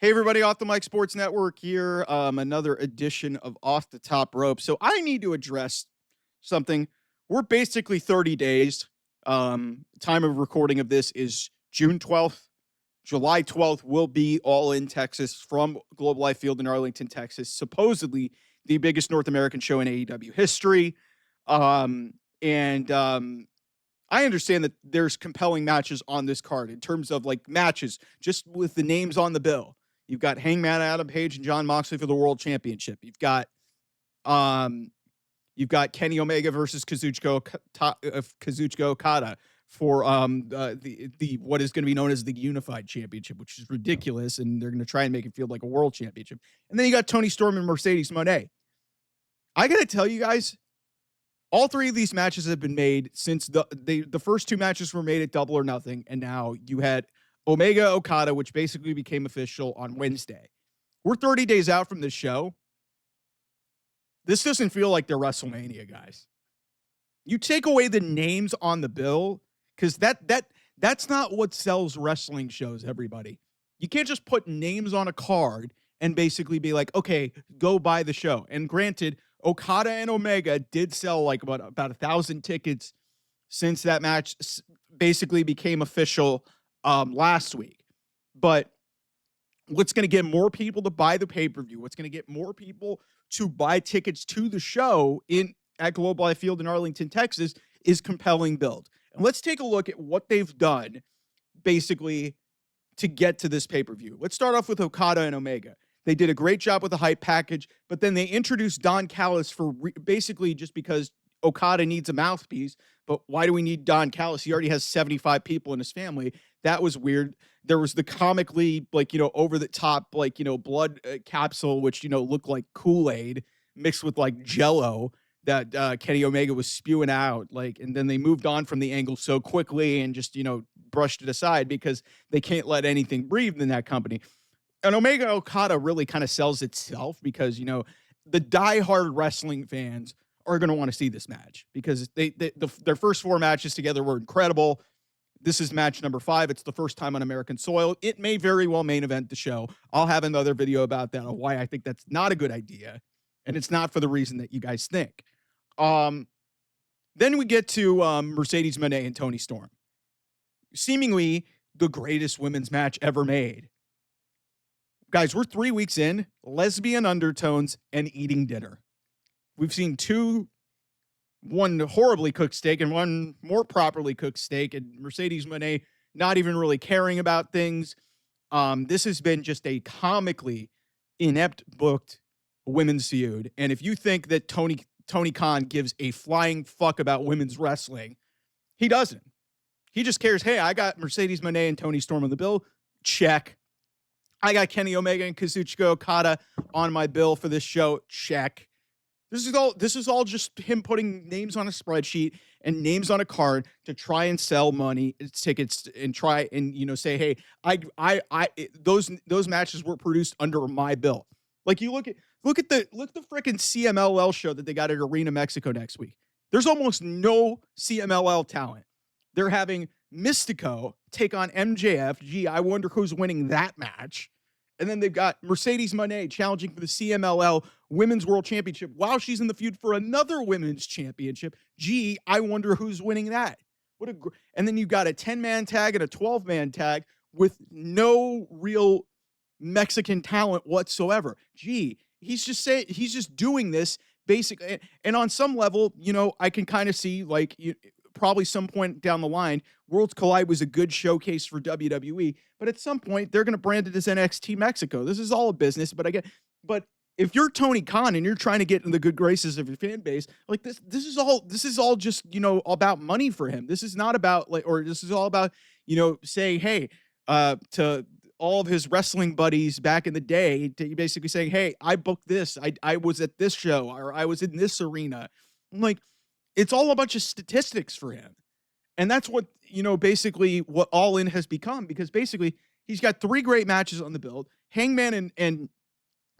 Hey everybody, Off the Mic Sports Network here. Another edition of Off the Top Rope. So I need to address something. We're basically 30 days. Time of recording of this is June 12th. July 12th will be All In Texas from Globe Life Field in Arlington, Texas. Supposedly the biggest North American show in AEW history. And I understand that there's compelling matches on this card in terms of like matches, just with the names on the bill. You've got Hangman Adam Page and John Moxley for the World Championship. Um, you've got Kenny Omega versus Kazuchika Okada for the what is going to be known as the Unified Championship, which is ridiculous, and they're going to try and make it feel like a World Championship. And then you got Tony Storm and Mercedes Moné. I got to tell you guys, all three of these matches have been made since the first two matches were made at Double or Nothing, and now you had Omega Okada, which basically became official on Wednesday. We're 30 days out from this show. This doesn't feel like they're WrestleMania, guys. You take away the names on the bill, because that's not what sells wrestling shows, everybody. You can't just put names on a card and basically be like, okay, go buy the show. And granted, Okada and Omega did sell like about 1,000 tickets since that match basically became official last week. But what's going to get more people to buy the pay-per-view, what's going to get more people to buy tickets to the show at Globe Life Field in Arlington, Texas, is compelling build. And let's take a look at what they've done basically to get to this pay-per-view. Let's start off with Okada and Omega. They did a great job with the hype package, but then they introduced Don Callis for basically just because Okada needs a mouthpiece. But why do we need Don Callis? He already has 75 people in his family. That was weird. There was the comically, over the top, blood capsule, which, looked like Kool-Aid mixed with like Jello that Kenny Omega was spewing out. And then they moved on from the angle so quickly and just, brushed it aside because they can't let anything breathe in that company. And Omega Okada really kind of sells itself because, the diehard wrestling fans are going to want to see this match because their first four matches together were incredible. This is match number 5. It's the first time on American soil. It may very well main event the show. I'll have another video about that, on why I think that's not a good idea. And it's not for the reason that you guys think. Then we get to Mercedes Moné and Tony Storm. Seemingly the greatest women's match ever made. Guys, we're 3 weeks in, lesbian undertones and eating dinner. We've seen one horribly cooked steak and one more properly cooked steak, and Mercedes Moné not even really caring about things. This has been just a comically inept booked women's feud. And if you think that Tony Khan gives a flying fuck about women's wrestling, he doesn't. He just cares, hey, I got Mercedes Moné and Tony Storm on the bill. Check. I got Kenny Omega and Kazuchika Okada on my bill for this show. Check. This is all just him putting names on a spreadsheet and names on a card to try and sell tickets and try and say, hey, those matches were produced under my bill. Like you look at the freaking CMLL show that they got at Arena Mexico next week. There's almost no CMLL talent. They're having Mystico take on MJF. Gee, I wonder who's winning that match. And then they've got Mercedes Moné challenging for the CMLL Women's World Championship while she's in the feud for another Women's Championship. Gee, I wonder who's winning that. And then you've got a 10-man tag and a 12-man tag with no real Mexican talent whatsoever. Gee, he's just doing this basically. And on some level, I can kind of see probably some point down the line, Worlds Collide was a good showcase for WWE, but at some point they're going to brand it as NXT Mexico. This is all a business, but if you're Tony Khan and you're trying to get in the good graces of your fan base, like this is all just, about money for him. This is not about this is all about, saying, hey, to all of his wrestling buddies back in the day, to basically saying, hey, I booked this. I was at this show, or I was in this arena. I'm like, it's all a bunch of statistics for him. And that's what, basically what All In has become, because basically he's got 3 great matches on the build. Hangman and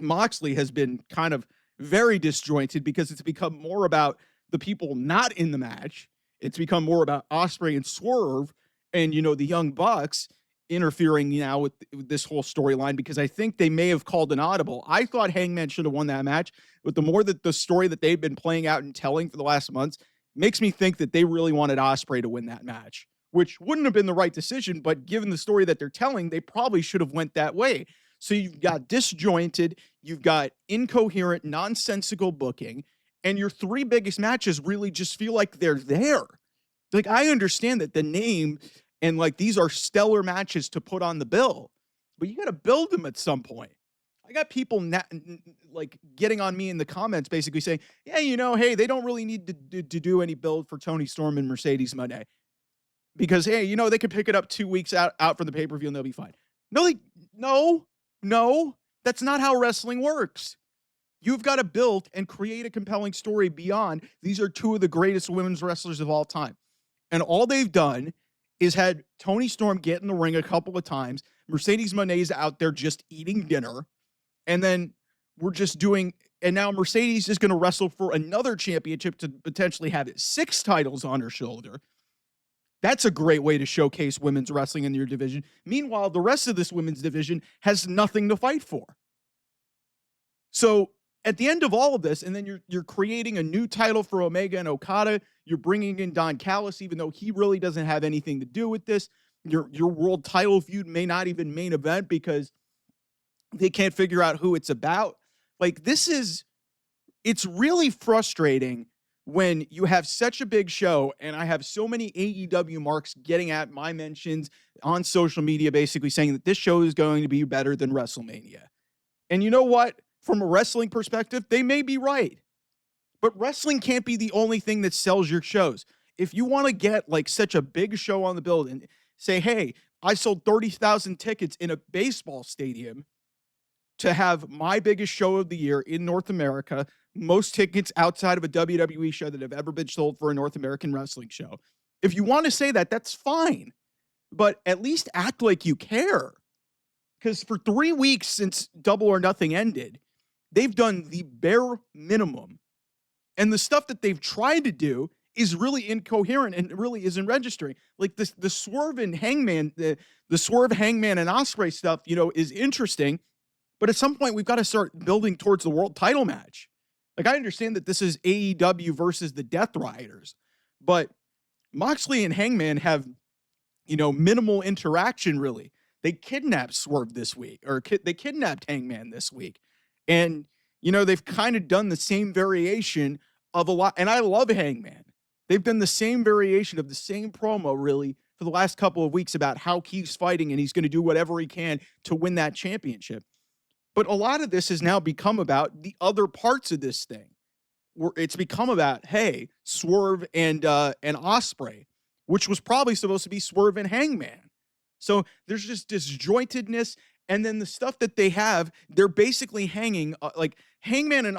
Moxley has been kind of very disjointed because it's become more about the people not in the match. It's become more about Ospreay and Swerve and, the Young Bucks. interfering now with this whole storyline because I think they may have called an audible. I thought Hangman should have won that match, but the more that the story that they've been playing out and telling for the last months makes me think that they really wanted Ospreay to win that match, which wouldn't have been the right decision, but given the story that they're telling, they probably should have went that way. So you've got disjointed, you've got incoherent, nonsensical booking, and your three biggest matches really just feel like they're there. Like, I understand that the name and like these are stellar matches to put on the bill, but you got to build them at some point. I got people like getting on me in the comments basically saying, yeah, hey, they don't really need to do any build for Tony Storm and Mercedes Monday because, hey, they could pick it up 2 weeks out from the pay-per-view and they'll be fine. No, that's not how wrestling works. You've got to build and create a compelling story beyond these are two of the greatest women's wrestlers of all time. And all they've done is had Tony Storm get in the ring a couple of times. Mercedes Monet's out there just eating dinner. And then we're just doing, and now Mercedes is going to wrestle for another championship to potentially have 6 titles on her shoulder. That's a great way to showcase women's wrestling in your division. Meanwhile, the rest of this women's division has nothing to fight for. So at the end of all of this, and then you're creating a new title for Omega and Okada. You're bringing in Don Callis, even though he really doesn't have anything to do with this. Your world title feud may not even main event because they can't figure out who it's about. Like, it's really frustrating when you have such a big show, and I have so many AEW marks getting at my mentions on social media, basically saying that this show is going to be better than WrestleMania. And you know what? From a wrestling perspective, they may be right. But wrestling can't be the only thing that sells your shows. If you want to get like such a big show on the bill and say, hey, I sold 30,000 tickets in a baseball stadium to have my biggest show of the year in North America, most tickets outside of a WWE show that have ever been sold for a North American wrestling show. If you want to say that, that's fine. But at least act like you care. Because for 3 weeks since Double or Nothing ended, they've done the bare minimum. And the stuff that they've tried to do is really incoherent and it really isn't registering. Like the Swerve and Hangman, the Swerve, Hangman, and Ospreay stuff, is interesting. But at some point, we've got to start building towards the world title match. Like, I understand that this is AEW versus the Death Riders, but Moxley and Hangman have, minimal interaction, really. They kidnapped Swerve this week, or they kidnapped Hangman this week. And, they've kind of done the same variation of a lot. And I love Hangman. They've done the same variation of the same promo, really, for the last couple of weeks about how he's fighting and he's going to do whatever he can to win that championship. But a lot of this has now become about the other parts of this thing. Where it's become about, hey, Swerve and Ospreay, which was probably supposed to be Swerve and Hangman. So there's just disjointedness, and then the stuff that they have, they're basically hanging like Hangman and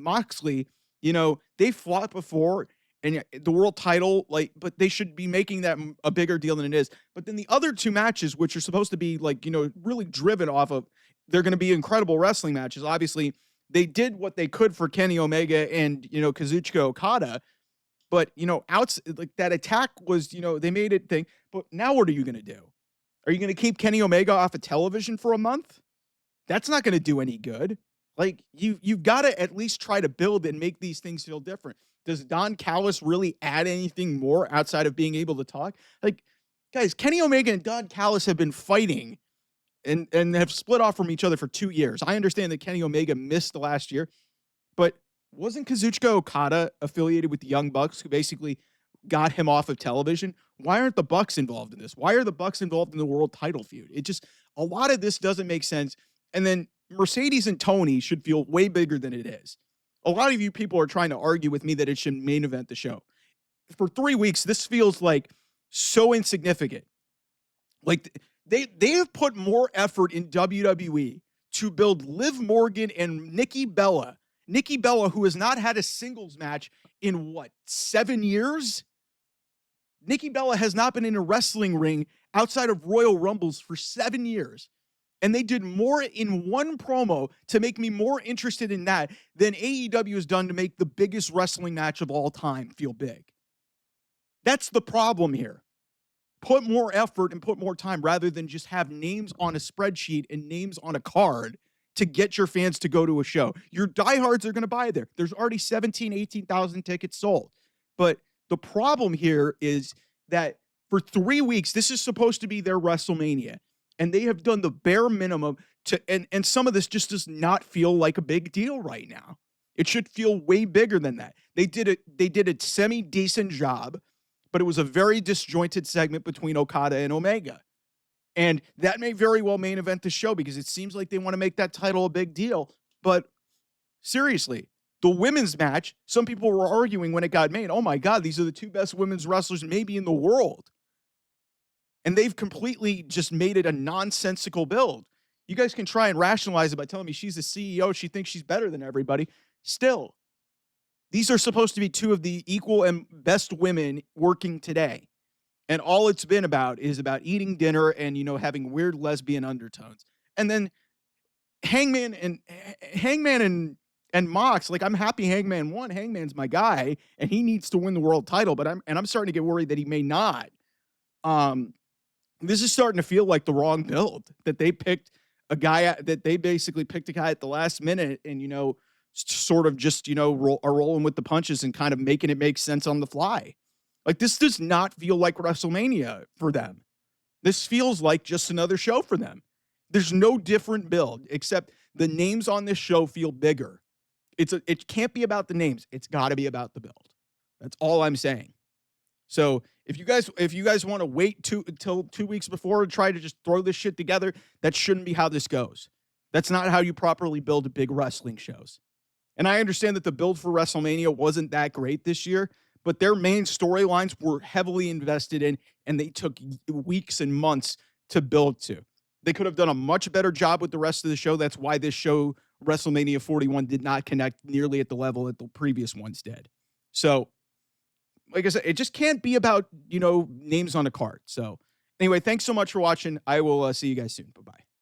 Moxley. They fought before, and the world title, but they should be making that a bigger deal than it is. But then the other 2 matches, which are supposed to be really driven off of, they're going to be incredible wrestling matches. Obviously, they did what they could for Kenny Omega and Kazuchika Okada. But, that attack was, they made it thing. But now what are you going to do? Are you going to keep Kenny Omega off of television for a month? That's not going to do any good. Like, you've got to at least try to build and make these things feel different. Does Don Callis really add anything more outside of being able to talk? Like, guys, Kenny Omega and Don Callis have been fighting and have split off from each other for 2 years. I understand that Kenny Omega missed the last year, but wasn't Kazuchika Okada affiliated with the Young Bucks, who basically got him off of television? Why aren't the Bucks involved in this? Why are the Bucks involved in the world title feud? A lot of this doesn't make sense. And then Mercedes and Tony should feel way bigger than it is. A lot of you people are trying to argue with me that it should main event the show. For 3 weeks, this feels like so insignificant. Like, they have put more effort in WWE to build Liv Morgan and Nikki Bella. Nikki Bella, who has not had a singles match in 7 years? Nikki Bella has not been in a wrestling ring outside of Royal Rumbles for 7 years. And they did more in one promo to make me more interested in that than AEW has done to make the biggest wrestling match of all time feel big. That's the problem here. put more effort and put more time rather than just have names on a spreadsheet and names on a card to get your fans to go to a show. Your diehards are going to buy there. There's already 17, 18,000 tickets sold. But the problem here is that for 3 weeks, this is supposed to be their WrestleMania. And they have done the bare minimum to, and some of this just does not feel like a big deal right now. It should feel way bigger than that. They did a semi-decent job, but it was a very disjointed segment between Okada and Omega. And that may very well main event the show because it seems like they want to make that title a big deal. But seriously, the women's match, some people were arguing when it got made, oh my God, these are the two best women's wrestlers maybe in the world. And they've completely just made it a nonsensical build. You guys can try and rationalize it by telling me she's the CEO, she thinks she's better than everybody. Still, these are supposed to be two of the equal and best women working today. And all it's been about is about eating dinner and, having weird lesbian undertones. And then Hangman and Mox, like, I'm happy Hangman won. Hangman's my guy, and he needs to win the world title, but I'm starting to get worried that he may not. This is starting to feel like the wrong build, that they picked a guy, that they basically picked a guy at the last minute and, sort of just, are rolling with the punches and kind of making it make sense on the fly. Like, this does not feel like WrestleMania for them. This feels like just another show for them. There's no different build, except the names on this show feel bigger. It can't be about the names. It's got to be about the build. That's all I'm saying. So if you guys want to wait until 2 weeks before and try to just throw this shit together, that shouldn't be how this goes. That's not how you properly build big wrestling shows. And I understand that the build for WrestleMania wasn't that great this year, but their main storylines were heavily invested in, and they took weeks and months to build to. They could have done a much better job with the rest of the show. That's why this show, WrestleMania 41, did not connect nearly at the level that the previous ones did. So, like I said, it just can't be about, names on a card. So, anyway, thanks so much for watching. I will see you guys soon. Bye-bye.